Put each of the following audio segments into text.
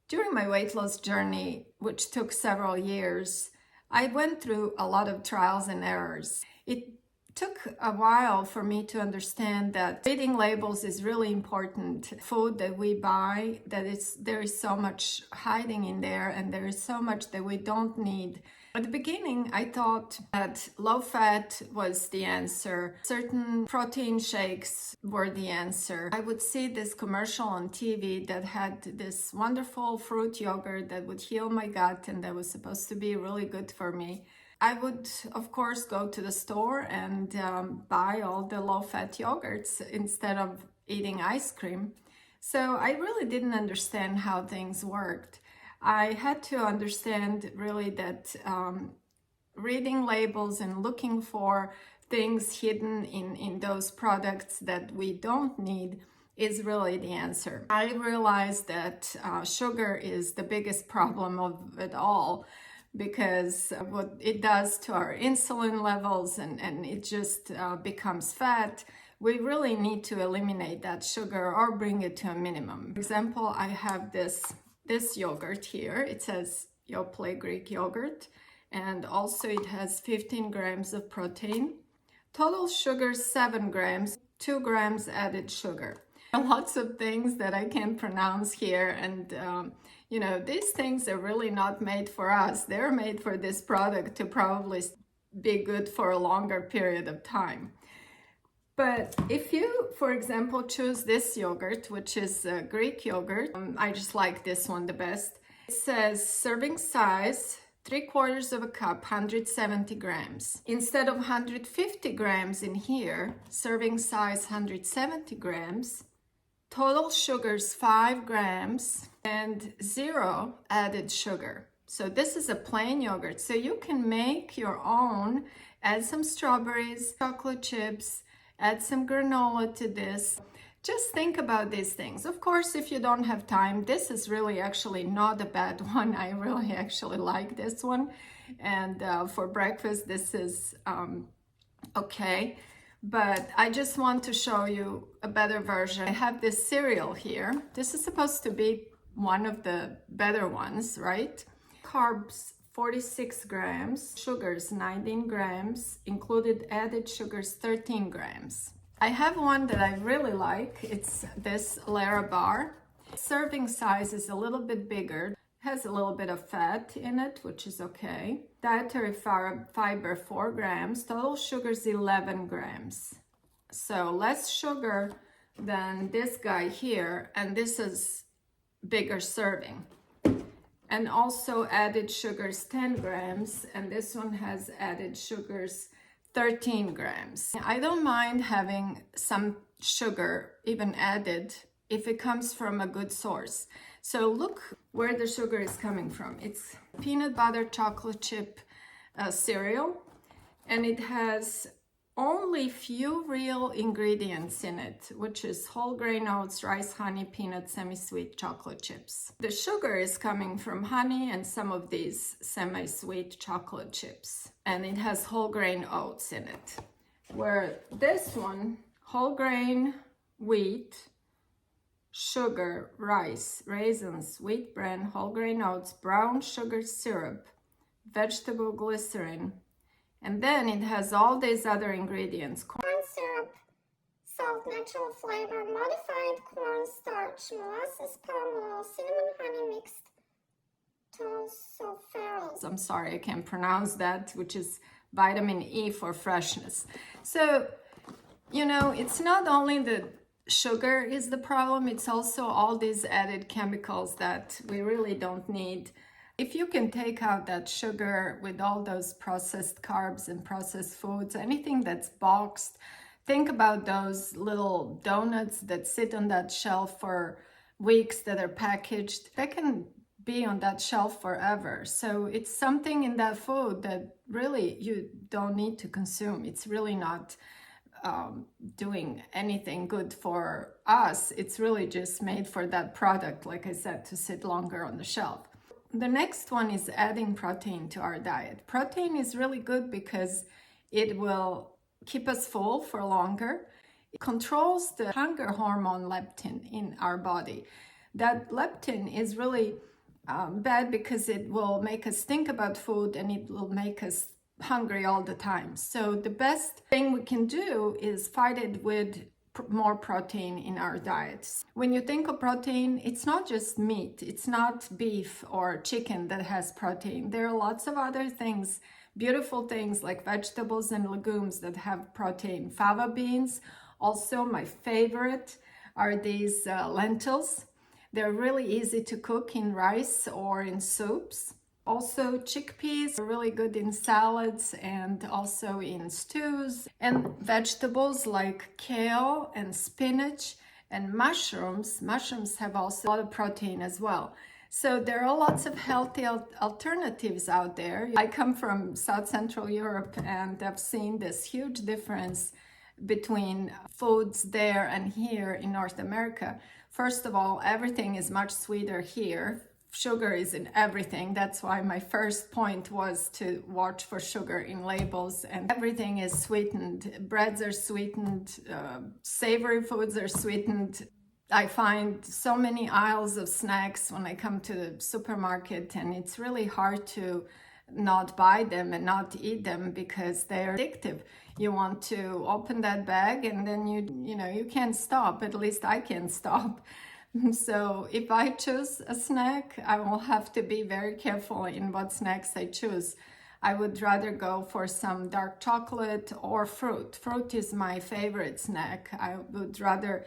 During my weight loss journey, which took several years, I went through a lot of trials and errors. It took a while for me to understand that reading labels is really important. Food that we buy, there is so much hiding in there, and there is so much that we don't need. At the beginning, I thought that low fat was the answer. Certain protein shakes were the answer. I would see this commercial on TV that had this wonderful fruit yogurt that would heal my gut and that was supposed to be really good for me. I would, of course, go to the store and buy all the low-fat yogurts instead of eating ice cream. So I really didn't understand how things worked. I had to understand really that reading labels and looking for things hidden in those products that we don't need is really the answer. I realized that sugar is the biggest problem of it all, because what it does to our insulin levels and it just becomes fat. We really need to eliminate that sugar or bring it to a minimum. For example, I have this yogurt here. It says Yoplait Greek yogurt, and also it has 15 grams of protein. Total sugar 7 grams, 2 grams added sugar. Lots of things that I can't pronounce here, and you know, these things are really not made for us. They're made for this product to probably be good for a longer period of time. But if you, for example, choose this yogurt, which is a Greek yogurt, I just like this one the best. It says serving size 3/4 of a cup, 170 grams. Instead of 150 grams in here, serving size 170 grams. Total sugars 5 grams and 0 added sugar. So this is a plain yogurt. So you can make your own, add some strawberries, chocolate chips, add some granola to this. Just think about these things. Of course, if you don't have time, this is really actually not a bad one. I really actually like this one. And for breakfast, this is okay. But I just want to show you a better version. I have this cereal here. This is supposed to be one of the better ones, right? Carbs 46 grams, sugars 19 grams, included added sugars 13 grams. I have one that I really like. It's this Lara bar. Serving size is a little bit bigger. Has a little bit of fat in it, which is okay. Dietary fiber 4 grams, total sugars 11 grams. So less sugar than this guy here, and this is bigger serving. And also added sugars 10 grams, and this one has added sugars 13 grams. I don't mind having some sugar even added if it comes from a good source. So look where the sugar is coming from. It's peanut butter chocolate chip cereal, and it has only few real ingredients in it, which is whole grain oats, rice, honey, peanut, semi-sweet chocolate chips. The sugar is coming from honey and some of these semi-sweet chocolate chips, and it has whole grain oats in it. Where this one, whole grain wheat, sugar, rice, raisins, wheat bran, whole grain oats, brown sugar syrup, vegetable glycerin, and then it has all these other ingredients. Corn syrup, salt, natural flavor, modified cornstarch, molasses, palm oil, cinnamon, honey mixed tocopherols. I'm sorry, I can't pronounce that, which is vitamin E for freshness. So, you know, it's not only the sugar is the problem, it's also all these added chemicals that we really don't need. If you can take out that sugar with all those processed carbs and processed foods, anything that's boxed, think about those little donuts that sit on that shelf for weeks that are packaged. They can be on that shelf forever. So it's something in that food that really you don't need to consume. It's really not doing anything good for us. It's really just made for that product, like I said, to sit longer on the shelf. The next one is adding protein to our diet. Protein is really good because it will keep us full for longer. It controls the hunger hormone leptin in our body. That leptin is really bad because it will make us think about food and it will make us hungry all the time. So the best thing we can do is fight it with more protein in our diets. When you think of protein, it's not just meat, it's not beef or chicken that has protein. There are lots of other things, beautiful things like vegetables and legumes that have protein. Fava beans, also my favorite are these lentils. They're really easy to cook in rice or in soups. Also, chickpeas are really good in salads and also in stews. And vegetables like kale and spinach and mushrooms. Mushrooms have also a lot of protein as well. So there are lots of healthy alternatives out there. I come from South Central Europe and I've seen this huge difference between foods there and here in North America. First of all, everything is much sweeter here. Sugar is in everything. That's why my first point was to watch for sugar in labels, and everything is sweetened. Breads are sweetened, savory foods are sweetened. I find so many aisles of snacks when I come to the supermarket, and it's really hard to not buy them and not eat them because they're addictive. You want to open that bag and then you can't stop. At least I can't stop. So if I choose a snack, I will have to be very careful in what snacks I choose. I would rather go for some dark chocolate or fruit. Fruit is my favorite snack. I would rather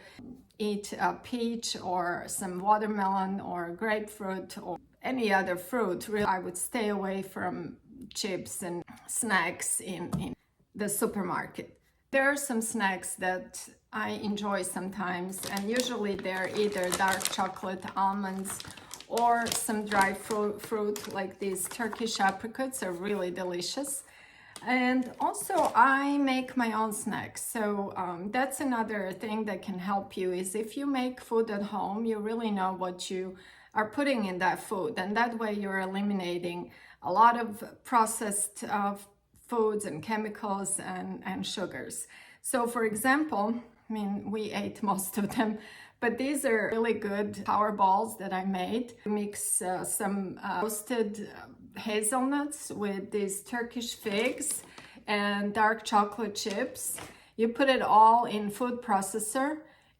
eat a peach or some watermelon or grapefruit or any other fruit. Really, I would stay away from chips and snacks in the supermarket. There are some snacks that I enjoy sometimes, and usually they're either dark chocolate, almonds, or some dried fruit like these Turkish apricots are really delicious. And also I make my own snacks. So that's another thing that can help you is if you make food at home, you really know what you are putting in that food. And that way you're eliminating a lot of processed foods and chemicals and sugars. So for example, I mean, we ate most of them, but these are really good power balls that I made. Mix some roasted hazelnuts with these Turkish figs and dark chocolate chips. You put it all in food processor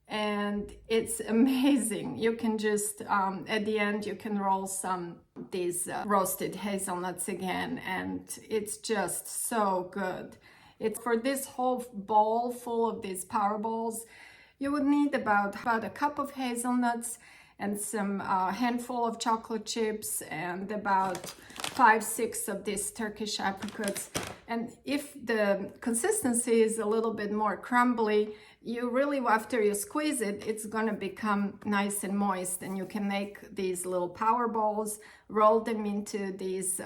and it's amazing. You can just, at the end, you can roll some these roasted hazelnuts again, and it's just so good. It's for this whole bowl full of these power balls, you would need about a cup of hazelnuts and some handful of chocolate chips and about 5-6 of these Turkish apricots. And if the consistency is a little bit more crumbly, you really, after you squeeze it, it's gonna become nice and moist, and you can make these little power balls, roll them into these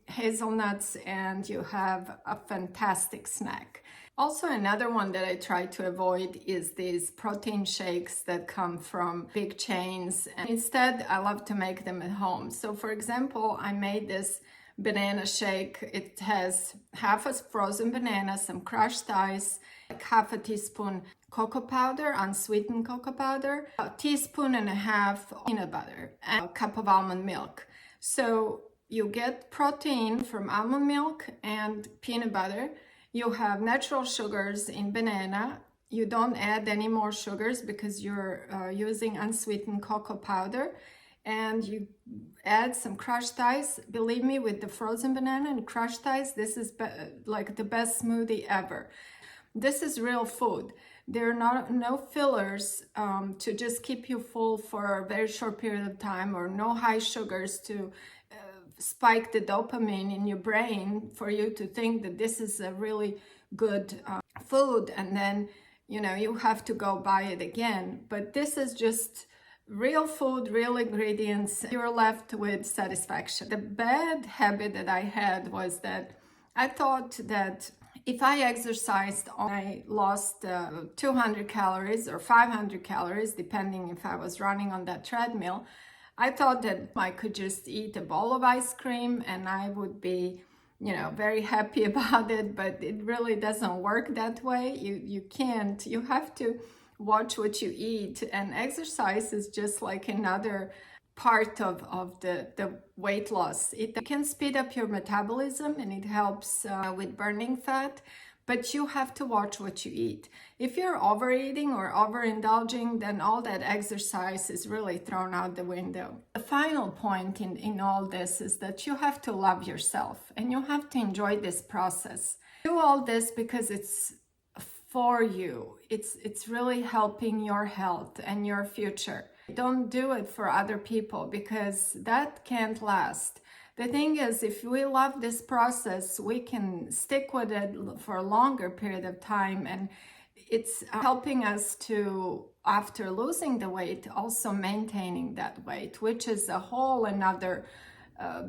hazelnuts, and you have a fantastic snack. Also, another one that I try to avoid is these protein shakes that come from big chains. And instead, I love to make them at home. So for example, I made this banana shake. It has half a frozen banana, some crushed ice, like half a teaspoon cocoa powder, unsweetened cocoa powder, a teaspoon and a half peanut butter, and a cup of almond milk. So you get protein from almond milk and peanut butter. You have natural sugars in banana. You don't add any more sugars because you're using unsweetened cocoa powder. And you add some crushed ice. Believe me, with the frozen banana and crushed ice, this is like the best smoothie ever. This is real food. There are no fillers to just keep you full for a very short period of time, or no high sugars to spike the dopamine in your brain for you to think that this is a really good food, and then you have to go buy it again. But this is just real food, real ingredients. You're left with satisfaction. The bad habit that I had was that I thought that if I exercised, I lost 200 calories or 500 calories, depending if I was running on that treadmill. I thought that I could just eat a bowl of ice cream and I would be, very happy about it, but it really doesn't work that way. You can't. You have to watch what you eat, and exercise is just like another part of the weight loss. It can speed up your metabolism and it helps with burning fat, but you have to watch what you eat. If you're overeating or overindulging, then all that exercise is really thrown out the window. The final point in all this is that you have to love yourself and you have to enjoy this process. Do all this because it's for you. It's really helping your health and your future. Don't do it for other people because that can't last. The thing is, if we love this process, we can stick with it for a longer period of time, and it's helping us to, after losing the weight, also maintaining that weight, which is a whole another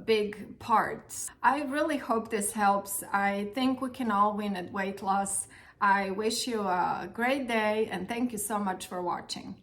big part. I really hope this helps. I think we can all win at weight loss. I wish you a great day and thank you so much for watching.